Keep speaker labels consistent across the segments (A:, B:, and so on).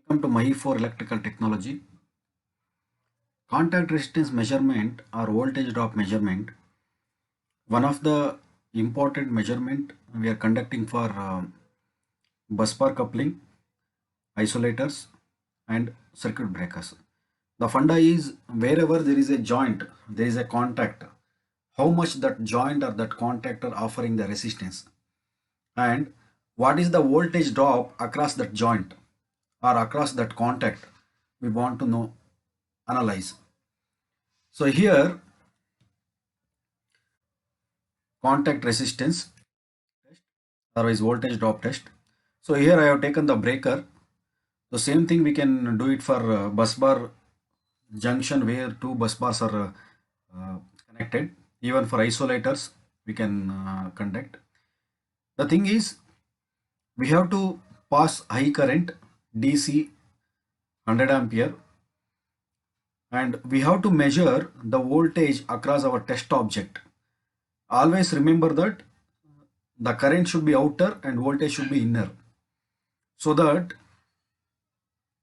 A: Welcome to Mahi for Electrical Technology. Contact resistance measurement or voltage drop measurement, one of the important measurement we are conducting for busbar coupling, isolators and circuit breakers. The funda is wherever there is a joint, there is a contact, how much that joint or that contact are offering the resistance, and what is the voltage drop across that joint or across that contact we want to know, analyze. So here contact resistance test, otherwise voltage drop test. So here I have taken the breaker. The same thing we can do it for bus bar junction where two bus bars are connected. Even for isolators we can conduct. The thing is we have to pass high current DC 100 ampere, and we have to measure the voltage across our test object. Always remember that the current should be outer and voltage should be inner, so that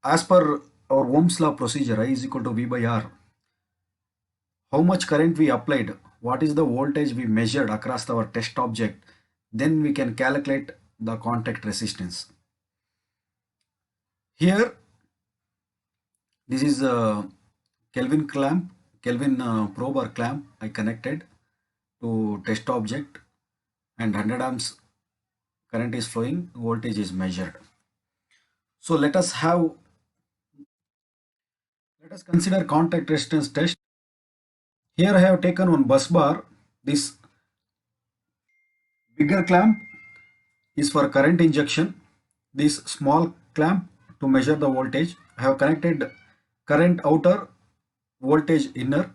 A: as per our Ohm's law procedure, I is equal to V by R, how much current we applied, what is the voltage we measured across our test object, then we can calculate the contact resistance. Here this is a Kelvin clamp, Kelvin probe or clamp I connected to test object, and 100 amps current is flowing, voltage is measured. So let us consider contact resistance test. Here I have taken one bus bar. This bigger clamp is for current injection. This small clamp to measure the voltage. I have connected current outer, voltage inner.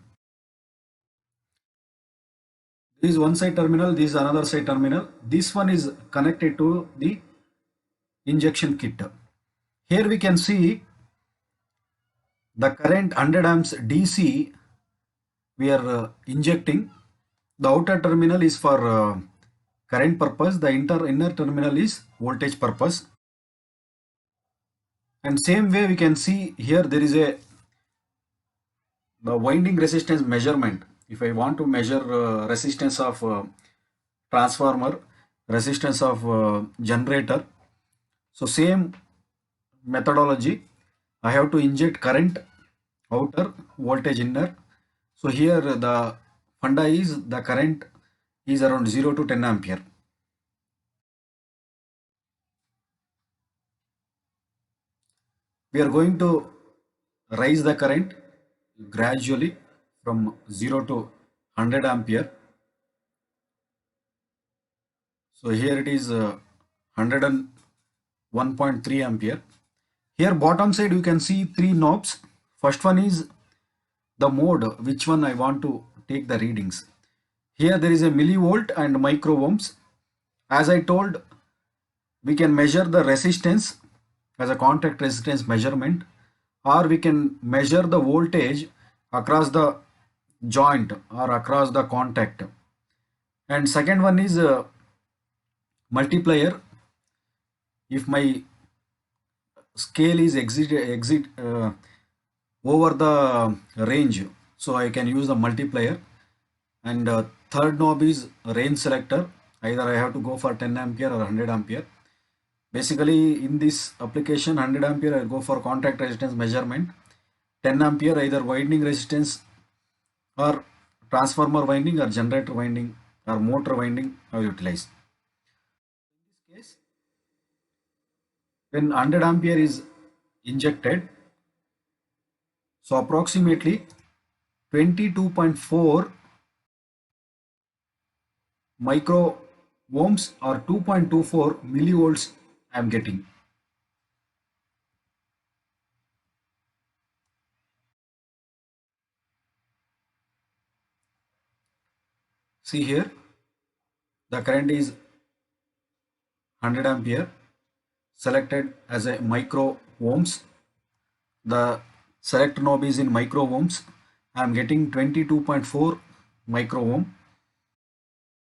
A: This is one side terminal, this is another side terminal. This one is connected to the injection kit. Here we can see the current 100 amps DC we are injecting. The outer terminal is for current purpose, the inner terminal is voltage purpose. And same way we can see here there is a the winding resistance measurement. If I want to measure resistance of transformer, resistance of generator, so same methodology, I have to inject current outer, voltage inner. So here the funda is the current is around 0 to 10 ampere. We are going to raise the current gradually from 0 to 100 ampere. So here it is 101.3 ampere. Here bottom side you can see three knobs. First one is the mode, which one I want to take the readings. Here there is a millivolt and micro ohms. As I told, we can measure the resistance as a contact resistance measurement, or we can measure the voltage across the joint or across the contact. And second one is multiplier. If my scale is exit over the range, so I can use the multiplier. And third knob is range selector. Either I have to go for 10 ampere or 100 ampere. Basically in this application 100 ampere I go for contact resistance measurement. 10 ampere either winding resistance or transformer winding or generator winding or motor winding I utilize. In this case, when 100 ampere is injected, so approximately 22.4 micro ohms or 2.24 millivolts I am getting. See here, the current is 100 ampere selected as a micro ohms. The select knob is in micro ohms. I am getting 22.4 micro ohm.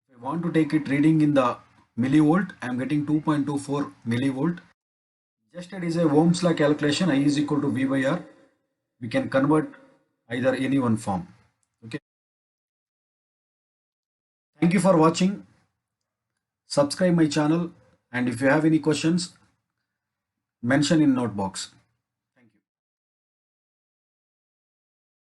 A: If I want to take it reading in the millivolt, I am getting 2.24 millivolt. Tested is a Ohm's law calculation. I is equal to V by R. We can convert either any one form. Okay. Thank you for watching. Subscribe my channel, and if you have any questions, mention in note box.